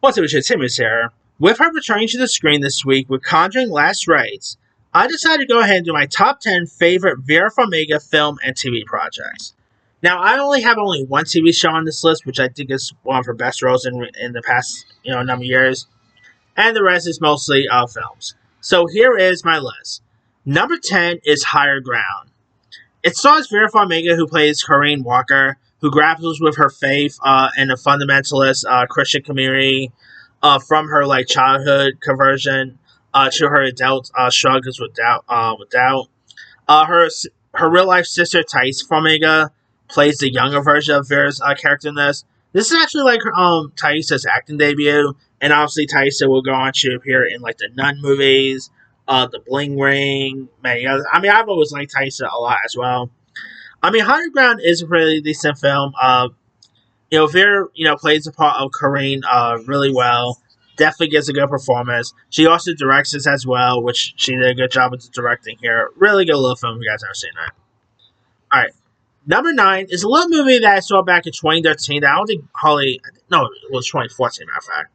What's up, Richard? Timmons here. With her returning to the screen this week with Conjuring Last Rites, I decided to go ahead and do my top 10 favorite Vera Farmiga film and TV projects. Now, I only have one TV show on this list, which I think is one of her best roles in the past number of years, and the rest is mostly films. So here is my list. Number 10 is Higher Ground. It stars Vera Farmiga, who plays Corinne Walker, who grapples with her faith and the fundamentalist Christian community from her childhood conversion to her adult struggles with doubt. Her real life sister Thais Farmiga plays the younger version of Vera's character in this. This is actually Thais' acting debut, and obviously Thais will go on to appear in the Nun movies, the Bling Ring, many others. I mean, I've always liked Thais a lot as well. I mean, Higher Ground is a really decent film. Vera, plays the part of Corinne really well. Definitely gives a good performance. She also directs this as well, which she did a good job with the directing here. Really good little film if you guys ever seen that. Alright. Number 9 is a little movie that I saw back in 2013 that I don't think no, it was 2014, matter of fact.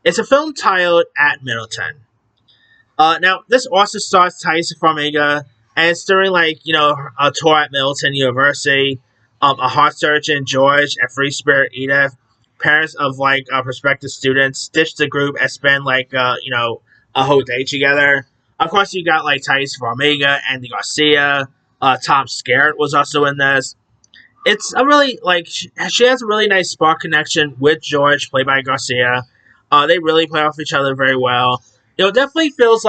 It's a film titled At Middleton. Now, this also stars Thais Farmiga, and it's during, a tour at Middleton University. A heart surgeon, George, and free spirit, Edith, parents of, prospective students, ditch the group and spend, a whole day together. Of course, you got, Thais Farmiga, Andy Garcia, Tom Skerritt was also in this. It's a really, she has a really nice spark connection with George, played by Garcia. They really play off each other very well. It definitely feels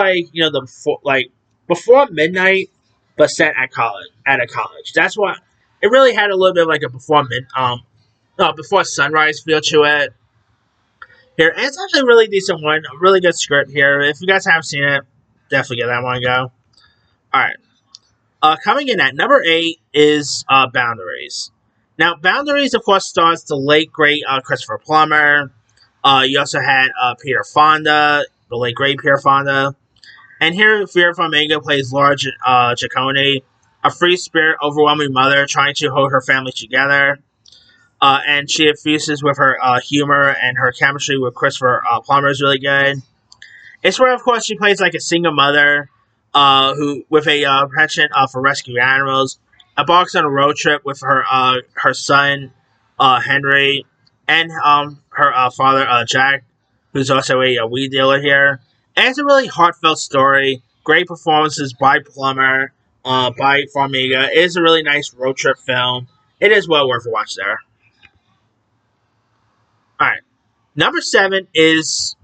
before midnight, but set at a college. That's what it really had a little bit of a before sunrise feel to it. Here, and it's actually a really decent one, a really good script here. If you guys haven't seen it, definitely give that one a go. All right, coming in at number 8 is Boundaries. Now, Boundaries, of course, stars the late great Christopher Plummer. You also had Peter Fonda, the late great Peter Fonda. And here, Vera Farmiga plays Laura Giacone, a free spirit, overwhelming mother trying to hold her family together. And she infuses with her humor, and her chemistry with Christopher Plummer is really good. It's where, of course, she plays a single mother who, with a penchant for rescue animals, embarks on a road trip with her son, Henry, and her father, Jack, who's also a weed dealer here. And it's a really heartfelt story. Great performances by Plummer, by Farmiga. It is a really nice road trip film. It is well worth a watch there. Alright. Number 7 is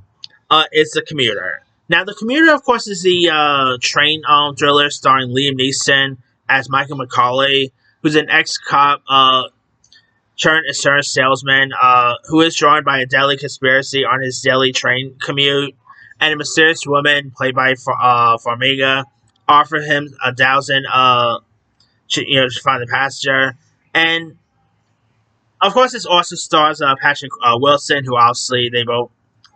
The Commuter. Now, The Commuter, of course, is the train thriller starring Liam Neeson as Michael McCauley, who's an ex-cop turned insurance salesman who is joined by a deadly conspiracy on his daily train commute. And a mysterious woman, played by Farmiga, offered him $1,000 to find the passenger. And, of course, this also stars Patrick Wilson, who obviously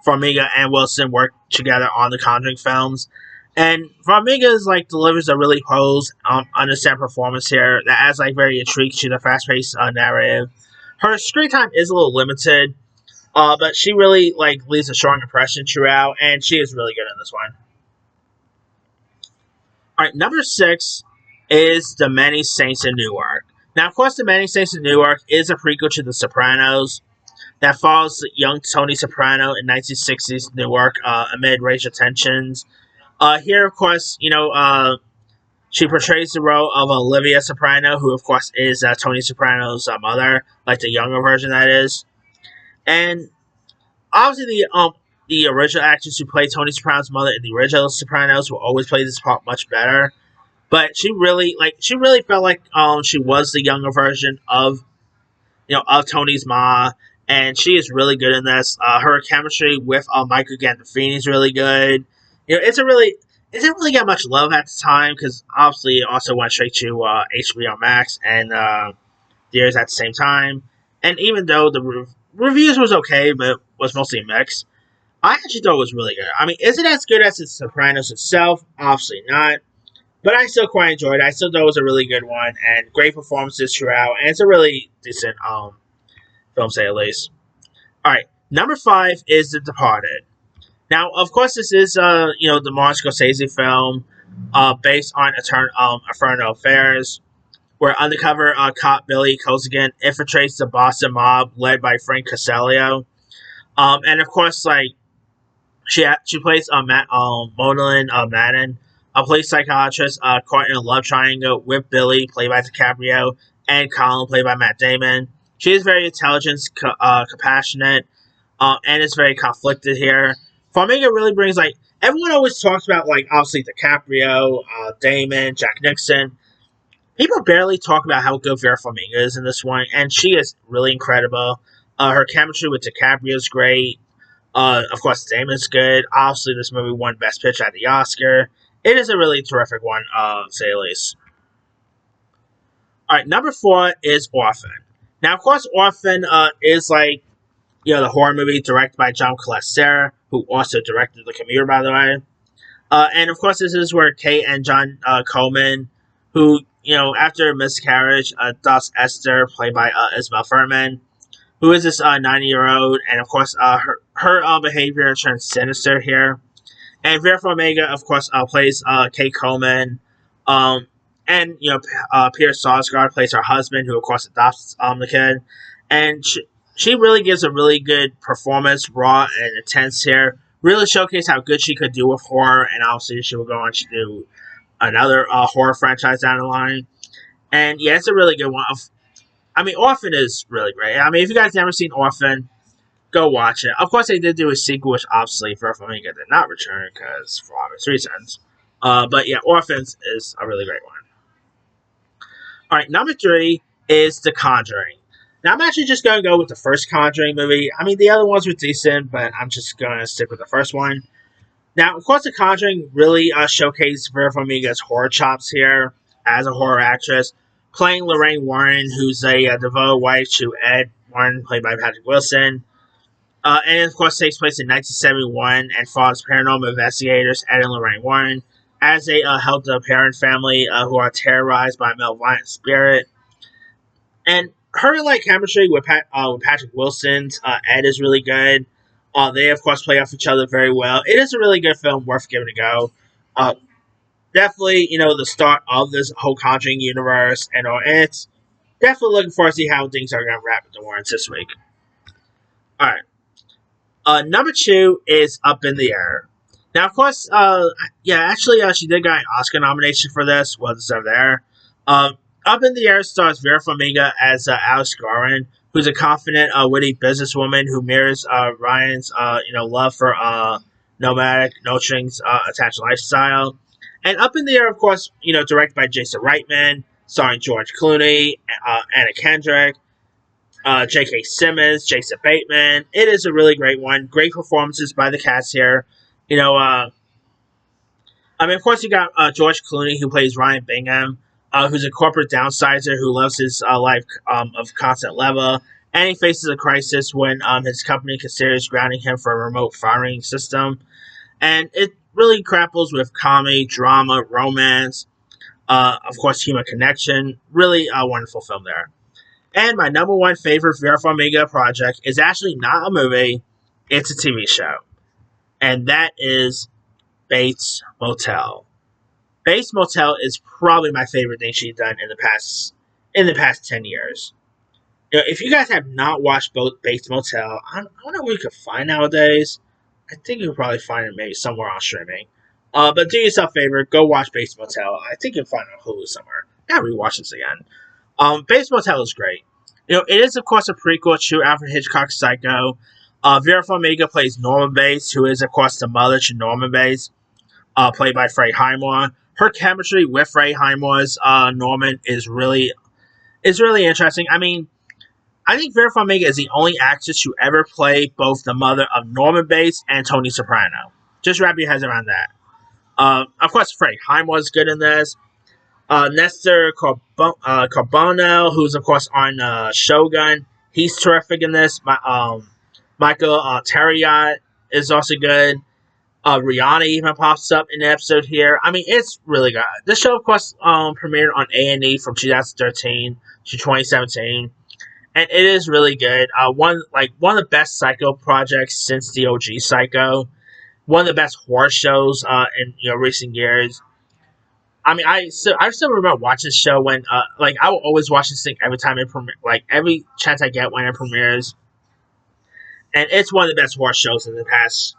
Farmiga and Wilson work together on the Conjuring films. And Farmiga delivers a really posed, understand performance here that adds very intrigue to the fast-paced narrative. Her screen time is a little limited, but she really leaves a strong impression throughout, and she is really good in this one. Alright, number 6 is The Many Saints in Newark. Now, of course, The Many Saints in Newark is a prequel to The Sopranos that follows young Tony Soprano in 1960s Newark amid racial tensions. Here, of course, she portrays the role of Olivia Soprano, who, of course, is Tony Soprano's mother, the younger version, that is. And obviously, the original actress who played Tony Soprano's mother in the original Sopranos will always play this part much better. But she really felt like she was the younger version of Tony's ma, and she is really good in this. Her chemistry with Michael Gandolfini is really good. It didn't really get much love at the time because obviously it also went straight to HBO Max and theaters at the same time. And even though the reviews was okay, but was mostly mixed, I actually thought it was really good. I mean, is it as good as The Sopranos itself? Obviously not. But I still quite enjoyed it. I still thought it was a really good one, and great performances throughout, and it's a really decent film, to say at least. Alright, Number 5 is The Departed. Now, of course, this is the Martin Scorsese film, based on Infernal Affairs, where undercover cop Billy Cozigan infiltrates the Boston mob led by Frank Caselio. And of course, like she plays Madeline Madden, a police psychiatrist caught in a love triangle with Billy, played by DiCaprio, and Colin, played by Matt Damon. She is very intelligent, compassionate, and is very conflicted here. Farmiga really brings, like, everyone always talks about, like, obviously DiCaprio, Damon, Jack Nixon. People barely talk about how good Vera Farmiga is in this one, and she is really incredible. Her chemistry with DiCaprio is great. Of course, Damon's good. Obviously, this movie won Best Picture at the Oscar. It is a really terrific one, to say the least. All right, number 4 is Orphan. Now, of course, Orphan is like the horror movie directed by John Collet-Serra, who also directed The Commuter, by the way. And of course, this is where Kate and John Coleman, who after a miscarriage, adopts Esther, played by Isabel Furman, who is this 90-year-old, and of course, her behavior turns sinister here. And Vera Farmiga, of course, plays Kate Coleman, and Peter Sarsgaard plays her husband, who of course adopts the kid, and she really gives a really good performance, raw and intense here. Really showcase how good she could do with horror, and obviously she will go on to do another horror franchise down the line. And yeah, it's a really good one. I mean, Orphan is really great. I mean, if you guys never seen Orphan, go watch it. Of course, they did do a sequel, which obviously Vera Farmiga did not return because for obvious reasons. But yeah, Orphans is a really great one. All right, number 3 is The Conjuring. Now, I'm actually just going to go with the first Conjuring movie. I mean, the other ones were decent, but I'm just going to stick with the first one. Now, of course, The Conjuring really showcased Vera Farmiga's horror chops here as a horror actress, playing Lorraine Warren, who's a devoted wife to Ed Warren, played by Patrick Wilson. And of course, takes place in 1971 and follows paranormal investigators Ed and Lorraine Warren as they help the parent family who are terrorized by a malevolent spirit. And her chemistry with Patrick Wilson's Ed is really good. They of course play off each other very well. It is a really good film, worth giving a go. Definitely, the start of this whole Conjuring universe, and it's definitely looking forward to see how things are going to wrap with the Warrens this week. All right. Number 2 is Up in the Air. Now, of course, she did get an Oscar nomination for this. Well deserved there. Up in the Air stars Vera Farmiga as Alice Gorin, who's a confident, witty businesswoman who mirrors Ryan's, love for nomadic, no-strings attached lifestyle. And Up in the Air, of course, directed by Jason Reitman, starring George Clooney, Anna Kendrick, J.K. Simmons, Jason Bateman. It is a really great one. Great performances by the cast here. Of course, you got George Clooney, who plays Ryan Bingham, who's a corporate downsizer who loves his life of constant level, and he faces a crisis when his company considers grounding him for a remote firing system. And it really grapples with comedy, drama, romance, of course, human connection. Really a wonderful film there. And my number 1 favorite Vera Farmiga project is actually not a movie, it's a TV show. And that is Bates Motel. Bates Motel is probably my favorite thing she's done in the past 10 years. If you guys have not watched Bates Motel, I don't know where you can find nowadays. I think you can probably find it maybe somewhere on streaming. But do yourself a favor, go watch Bates Motel. I think you can find it on Hulu somewhere. Gotta rewatch this again. Bates Motel is great. It is, of course, a prequel to Alfred Hitchcock's Psycho. Vera Farmiga plays Norma Bates, who is, of course, the mother to Norman Bates, played by Freddie Highmore. Her chemistry with Freddie Highmore's Norman is really interesting. I mean, I think Vera Farmiga is the only actress to ever play both the mother of Norman Bates and Tony Soprano. Just wrap your heads around that. Of course, Freddie Highmore is good in this. Nestor Carbonell, who's of course on Shogun, he's terrific in this. Michael Terriot is also good. Rihanna even pops up in the episode here. I mean, it's really good. This show, of course, premiered on A&E from 2013 to 2017. and it is really good. One of the best Psycho projects since the OG Psycho. One of the best horror shows in recent years. I mean, I still remember watching this show when I will always watch this thing every time it premieres, like every chance I get when it premieres, and it's one of the best horror shows in the past,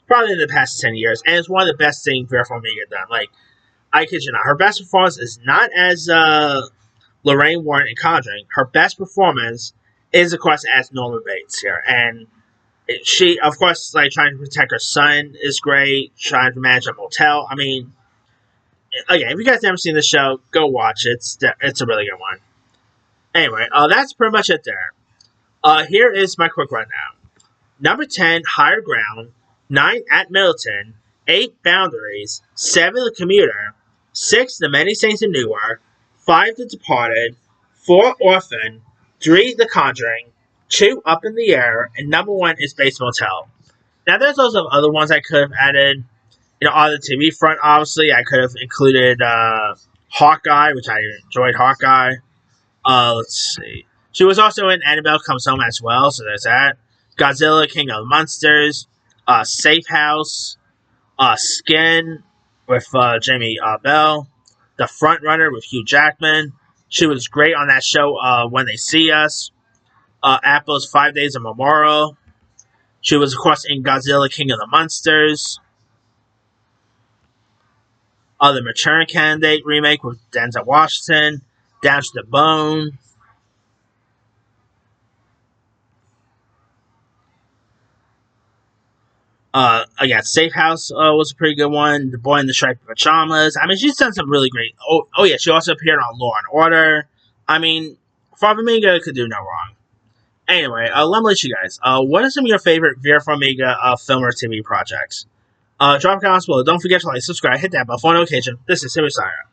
probably in the past 10 years, and it's one of the best things Vera Farmiga done. Like I kid you not, her best performance is not as Lorraine Warren in Conjuring. Her best performance is of course as Norman Bates here, and she of course like trying to protect her son is great. Trying to manage a motel. I mean, again, if you guys haven't seen the show, go watch it. It's a really good one. Anyway, that's pretty much it there. Here is my quick rundown. Number 10, Higher Ground. 9, At Middleton. 8, Boundaries. 7, The Commuter. 6, The Many Saints of Newark. 5, The Departed. 4, Orphan. 3, The Conjuring. 2, Up in the Air. And number 1 is Bates Motel. Now, there's also other ones I could have added. On the TV front, obviously, I could have included Hawkeye, which I enjoyed Hawkeye. Let's see. She was also in Annabelle Comes Home as well, so there's that. Godzilla, King of Monsters. Safe House. Skin with Jamie Bell. The Front Runner with Hugh Jackman. She was great on that show, When They See Us. Apple's 5 Days of Memorial. She was, of course, in Godzilla, King of the Monsters. The Return Candidate remake with Denzel Washington. Down to the Bone. Again, Safe House was a pretty good one. The Boy in the Striped Pajamas. I mean, she's done some really great. Oh yeah, she also appeared on Law and Order. I mean, Farmiga could do no wrong. Anyway, let me let you guys. What are some of your favorite Vera Farmiga film or TV projects? Drop comments below. Don't forget to like, subscribe, hit that bell for notification. This is Simon Sire.